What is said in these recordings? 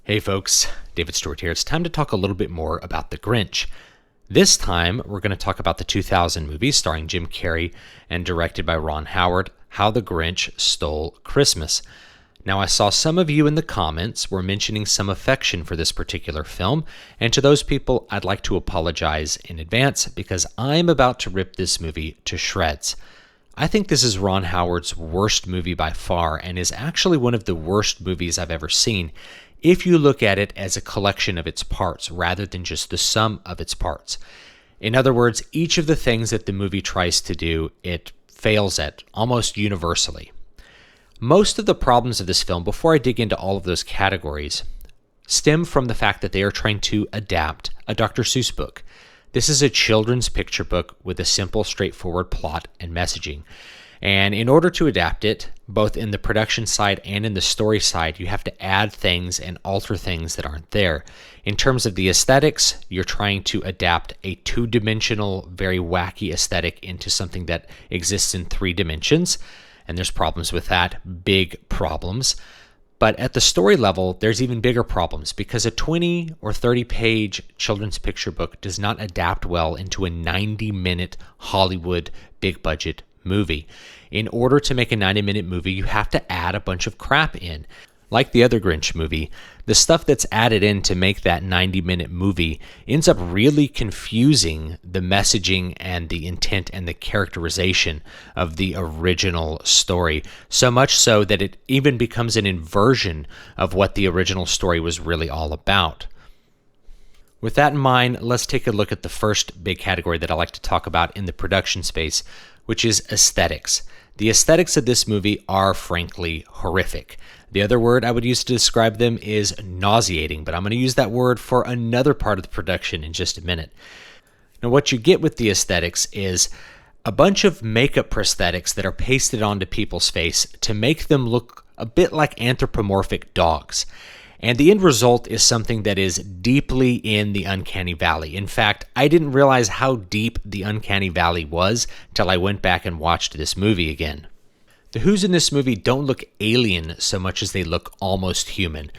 Hey folks, David Stewart here. It's time to talk a little bit more about The Grinch. This time, we're going to talk about the 2000 movie starring Jim Carrey and directed by Ron Howard, How the Grinch Stole Christmas. Now, I saw some of you in the comments were mentioning some affection for this particular film, and to those people, I'd like to apologize in advance because I'm about to rip this movie to shreds. I think this is Ron Howard's worst movie by far, and is actually one of the worst movies I've ever seen, if you look at it as a collection of its parts rather than just the sum of its parts. In other words, each of the things that the movie tries to do, it fails at almost universally. Most of the problems of this film, before I dig into all of those categories, stem from the fact that they are trying to adapt a Dr. Seuss book. This is a children's picture book with a simple, straightforward plot and messaging. And in order to adapt it, both in the production side and in the story side, you have to add things and alter things that aren't there. In terms of the aesthetics, you're trying to adapt a two-dimensional, very wacky aesthetic into something that exists in 3 dimensions. And there's problems with that, big problems. But at the story level, there's even bigger problems because a 20 or 30-page children's picture book does not adapt well into a 90-minute Hollywood big-budget movie. In order to make a 90-minute movie, you have to add a bunch of crap in. Like the other Grinch movie, the stuff that's added in to make that 90-minute movie ends up really confusing the messaging and the intent and the characterization of the original story, so much so that it even becomes an inversion of what the original story was really all about. With that in mind, let's take a look at the first big category that I like to talk about in the production space, which is aesthetics. The aesthetics of this movie are frankly horrific. The other word I would use to describe them is nauseating, but I'm going to use that word for another part of the production in just a minute. Now, what you get with the aesthetics is a bunch of makeup prosthetics that are pasted onto people's face to make them look a bit like anthropomorphic dogs. And the end result is something that is deeply in the uncanny valley. In fact, I didn't realize how deep the uncanny valley was till I went back and watched this movie again. The Who's in this movie don't look alien so much as they look almost human,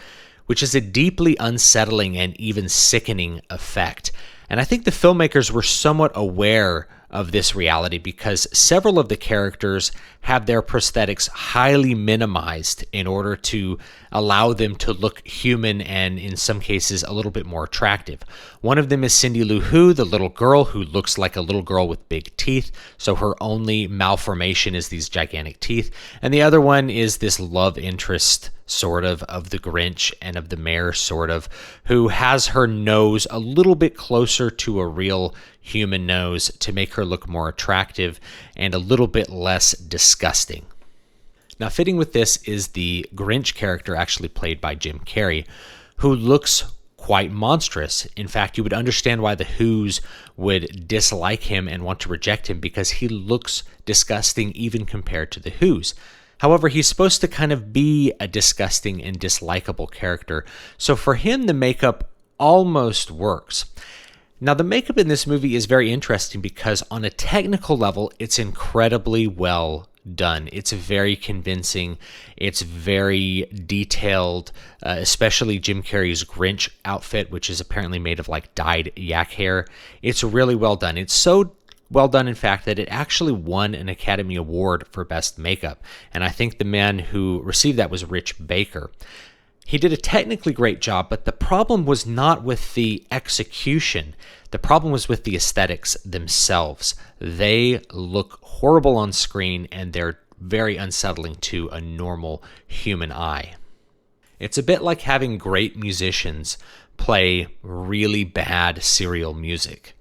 which is a deeply unsettling and even sickening effect. And I think the filmmakers were somewhat aware of this reality because several of the characters have their prosthetics highly minimized in order to allow them to look human and in some cases a little bit more attractive. One of them is Cindy Lou Who, the little girl who looks like a little girl with big teeth, so her only malformation is these gigantic teeth. And the other one is this love interest sort of the Grinch and of the mayor sort of, who has her nose a little bit closer to a real human nose to make her look more attractive and a little bit less disgusting. Now, fitting with this is the Grinch character actually played by Jim Carrey, who looks quite monstrous. In fact, you would understand why the Who's would dislike him and want to reject him because he looks disgusting even compared to the Who's. However, he's supposed to kind of be a disgusting and dislikable character, so for him the makeup almost works. Now, the makeup in this movie is very interesting because on a technical level, it's incredibly well done. It's very convincing. It's very detailed, especially Jim Carrey's Grinch outfit, which is apparently made of like dyed yak hair. It's really well done. It's so well done, in fact, that it actually won an Academy Award for Best Makeup. And I think the man who received that was Rich Baker. He did a technically great job, but the problem was not with the execution. The problem was with the aesthetics themselves. They look horrible on screen, and they're very unsettling to a normal human eye. It's a bit like having great musicians play really bad serial music.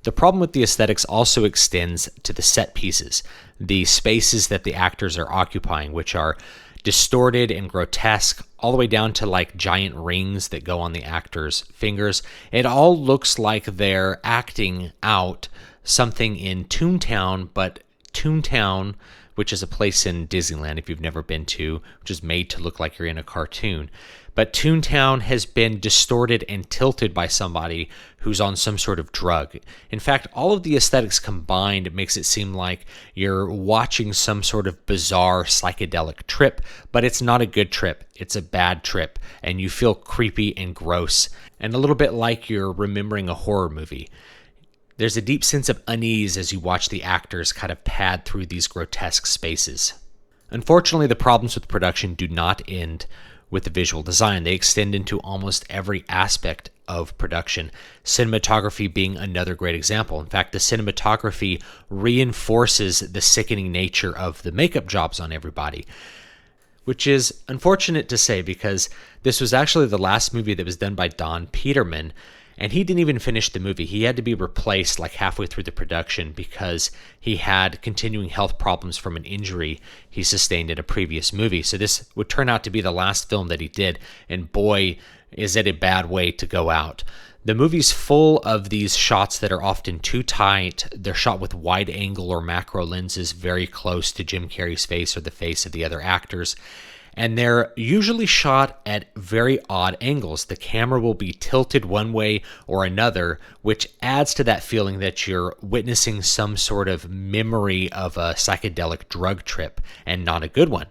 The problem with the aesthetics also extends to the set pieces, the spaces that the actors are occupying, which are distorted and grotesque, all the way down to like giant rings that go on the actors' fingers. It all looks like they're acting out something in Toontown, but Toontown, which is a place in Disneyland if you've never been to, which is made to look like you're in a cartoon. but Toontown has been distorted and tilted by somebody who's on some sort of drug. In fact, all of the aesthetics combined makes it seem like you're watching some sort of bizarre psychedelic trip, but it's not a good trip. It's a bad trip, and you feel creepy and gross, and a little bit like you're remembering a horror movie. There's a deep sense of unease as you watch the actors kind of pad through these grotesque spaces. Unfortunately, the problems with production do not end with the visual design. They extend into almost every aspect of production, cinematography being another great example. In fact, the cinematography reinforces the sickening nature of the makeup jobs on everybody, which is unfortunate to say because this was actually the last movie that was done by Don Peterman, and he didn't even finish the movie. He had to be replaced like halfway through the production because he had continuing health problems from an injury he sustained in a previous movie. So this would turn out to be the last film that he did, and boy, is it a bad way to go out. The movie's full of these shots that are often too tight. They're shot with wide angle or macro lenses very close to Jim Carrey's face or the face of the other actors. And they're usually shot at very odd angles. The camera will be tilted one way or another, which adds to that feeling that you're witnessing some sort of memory of a psychedelic drug trip, and not a good one.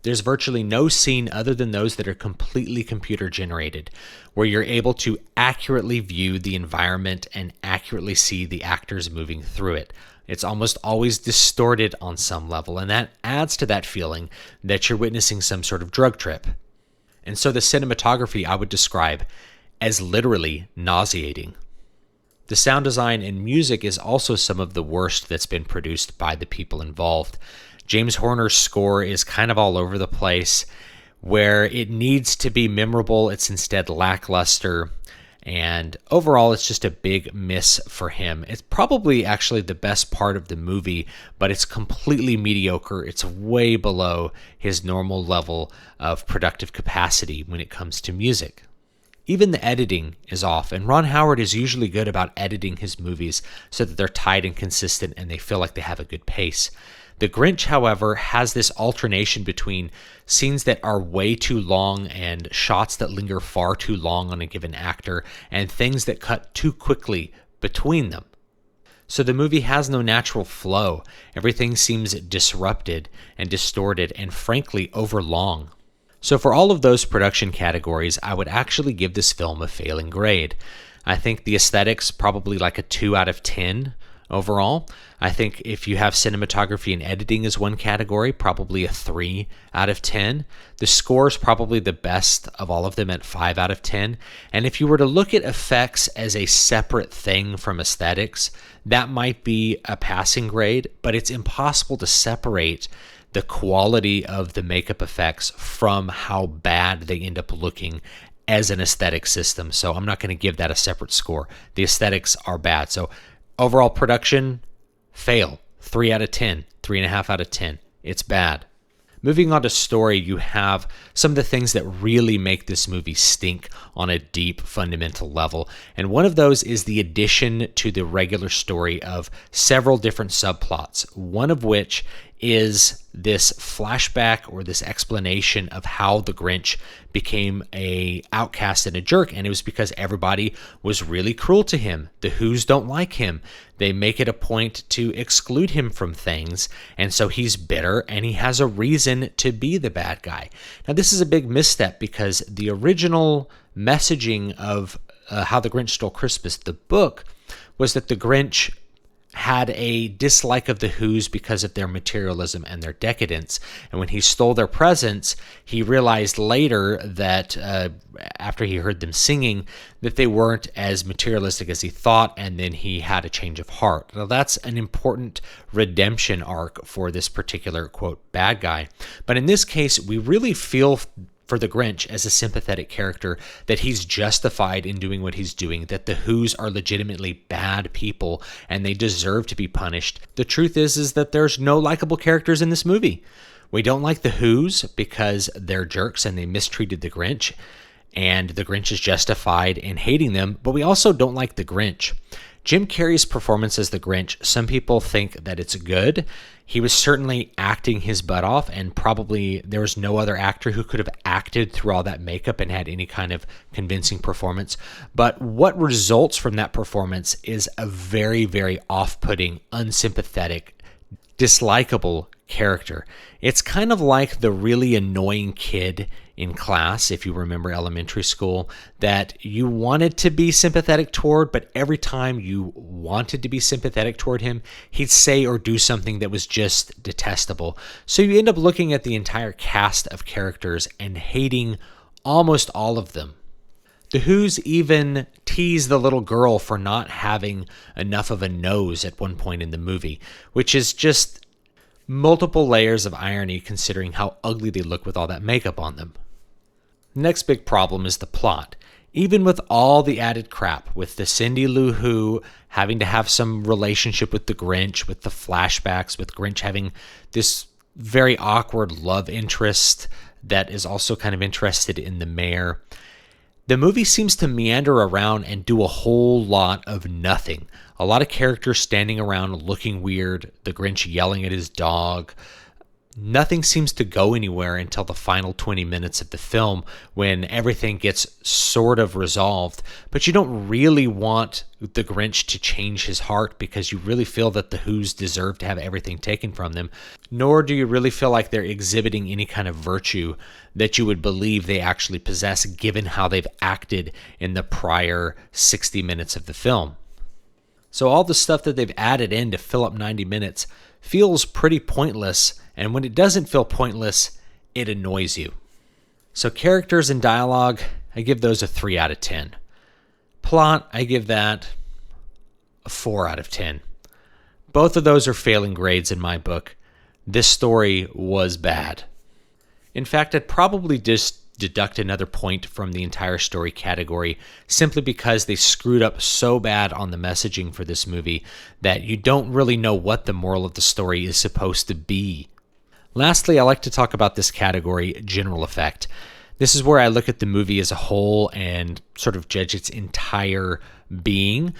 There's virtually no scene other than those that are completely computer generated, where you're able to accurately view the environment and accurately see the actors moving through it. It's almost always distorted on some level, and that adds to that feeling that you're witnessing some sort of drug trip. And so the cinematography I would describe as literally nauseating. The sound design and music is also some of the worst that's been produced by the people involved. James Horner's score is kind of all over the place. Where it needs to be memorable, it's instead lackluster. And overall, it's just a big miss for him. It's probably actually the best part of the movie, but it's completely mediocre. It's way below his normal level of productive capacity when it comes to music. Even the editing is off, and Ron Howard is usually good about editing his movies so that they're tight and consistent and they feel like they have a good pace. The Grinch, however, has this alternation between scenes that are way too long and shots that linger far too long on a given actor and things that cut too quickly between them. So the movie has no natural flow. Everything seems disrupted and distorted and frankly overlong. So for all of those production categories, I would actually give this film a failing grade. I think the aesthetics probably like a 2 out of 10. Overall, I think if you have cinematography and editing as one category, probably a 3 out of 10. The score is probably the best of all of them at 5 out of 10. And if you were to look at effects as a separate thing from aesthetics, that might be a passing grade, but it's impossible to separate the quality of the makeup effects from how bad they end up looking as an aesthetic system. So I'm not going to give that a separate score. The aesthetics are bad. So overall production, fail. 3 out of 10, 3.5 out of 10. It's bad. Moving on to story, you have some of the things that really make this movie stink on a deep, fundamental level. And one of those is the addition to the regular story of several different subplots, one of which is this flashback or this explanation of how the Grinch became a outcast and a jerk, and it was because everybody was really cruel to him. The Who's don't like him. They make it a point to exclude him from things, and so he's bitter and he has a reason to be the bad guy. Now this is a big misstep because the original messaging of How the Grinch Stole Christmas, the book, was that the Grinch had a dislike of the Who's because of their materialism and their decadence. And when he stole their presents, he realized later that after he heard them singing, that they weren't as materialistic as he thought, and then he had a change of heart. Now that's an important redemption arc for this particular, quote, bad guy. But in this case, we really feel for the Grinch as a sympathetic character, that he's justified in doing what he's doing, that the Who's are legitimately bad people and they deserve to be punished. The truth is that there's no likable characters in this movie. We don't like the Who's because they're jerks and they mistreated the Grinch, and the Grinch is justified in hating them, but we also don't like the Grinch. Jim Carrey's performance as the Grinch, some people think that it's good. He was certainly acting his butt off, and probably there was no other actor who could have acted through all that makeup and had any kind of convincing performance. But what results from that performance is a very, very off-putting, unsympathetic, dislikable character. It's kind of like the really annoying kid in class, if you remember elementary school, that you wanted to be sympathetic toward, but every time you wanted to be sympathetic toward him, he'd say or do something that was just detestable. So you end up looking at the entire cast of characters and hating almost all of them. The Who's even tease the little girl for not having enough of a nose at one point in the movie, which is just multiple layers of irony considering how ugly they look with all that makeup on them. Next big problem is the plot. Even with all the added crap, with the Cindy Lou Who having to have some relationship with the Grinch, with the flashbacks, with Grinch having this very awkward love interest that is also kind of interested in the mayor, the movie seems to meander around and do a whole lot of nothing. A lot of characters standing around looking weird, the Grinch yelling at his dog. Nothing seems to go anywhere until the final 20 minutes of the film when everything gets sort of resolved. But you don't really want the Grinch to change his heart because you really feel that the Who's deserve to have everything taken from them, nor do you really feel like they're exhibiting any kind of virtue that you would believe they actually possess given how they've acted in the prior 60 minutes of the film. So all the stuff that they've added in to fill up 90 minutes feels pretty pointless, and when it doesn't feel pointless, it annoys you. So characters and dialogue, I give those a 3 out of 10. Plot, I give that a 4 out of 10. Both of those are failing grades in my book. This story was bad. In fact, I'd probably just deduct another point from the entire story category simply because they screwed up so bad on the messaging for this movie that you don't really know what the moral of the story is supposed to be. Lastly, I like to talk about this category, general effect. This is where I look at the movie as a whole and sort of judge its entire being.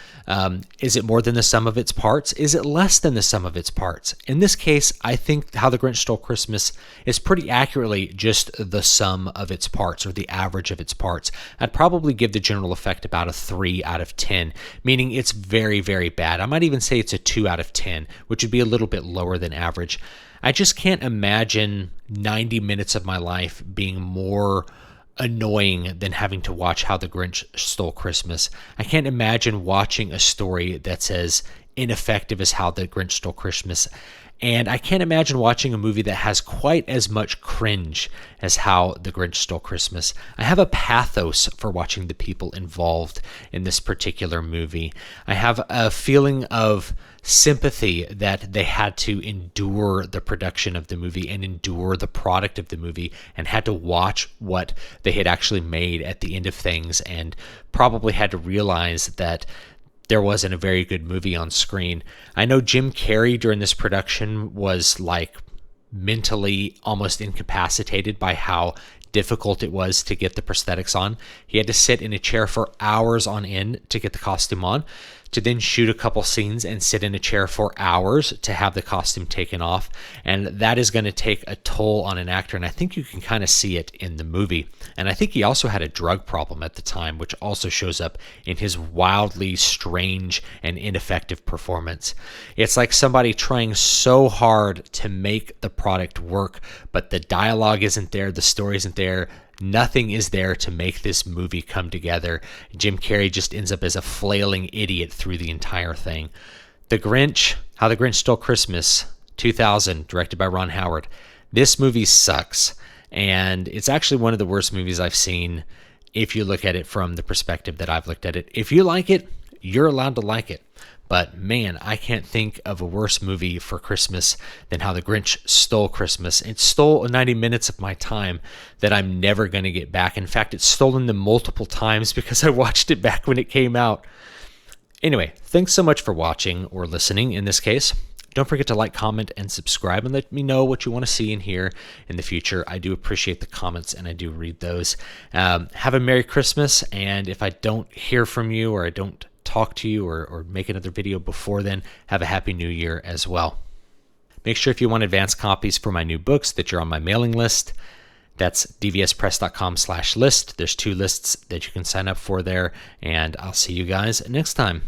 Is it more than the sum of its parts? Is it less than the sum of its parts? In this case, I think How the Grinch Stole Christmas is pretty accurately just the sum of its parts, or the average of its parts. I'd probably give the general effect about a 3 out of 10, meaning it's very, very bad. I might even say it's a 2 out of 10, which would be a little bit lower than average. I just can't imagine 90 minutes of my life being more annoying than having to watch How the Grinch Stole Christmas. I can't imagine watching a story that's as ineffective as How the Grinch Stole Christmas. And I can't imagine watching a movie that has quite as much cringe as How the Grinch Stole Christmas. I have a pathos for watching the people involved in this particular movie. I have a feeling of sympathy that they had to endure the production of the movie and endure the product of the movie and had to watch what they had actually made at the end of things and probably had to realize that there wasn't a very good movie on screen. I know Jim Carrey during this production was like mentally almost incapacitated by how difficult it was to get the prosthetics on. He had to sit in a chair for hours on end to get the costume on, to then shoot a couple scenes and sit in a chair for hours to have the costume taken off. And that is going to take a toll on an actor. And I think you can kind of see it in the movie. And I think he also had a drug problem at the time, which also shows up in his wildly strange and ineffective performance. It's like somebody trying so hard to make the product work, but the dialogue isn't there, the story isn't there. Nothing is there to make this movie come together. Jim Carrey just ends up as a flailing idiot through the entire thing. The Grinch, How the Grinch Stole Christmas, 2000, directed by Ron Howard. This movie sucks, and it's actually one of the worst movies I've seen if you look at it from the perspective that I've looked at it. If you like it, you're allowed to like it. But man, I can't think of a worse movie for Christmas than How the Grinch Stole Christmas. It stole 90 minutes of my time that I'm never going to get back. In fact, it's stolen them multiple times because I watched it back when it came out. Anyway, thanks so much for watching, or listening in this case. Don't forget to like, comment, and subscribe, and let me know what you want to see and hear in the future. I do appreciate the comments, and I do read those. Have a Merry Christmas, and if I don't hear from you or I don't talk to you or make another video before then, have a happy new year as well. Make sure if you want advance copies for my new books that you're on my mailing list. That's dvspress.com/list. There's 2 lists that you can sign up for there, and I'll see you guys next time.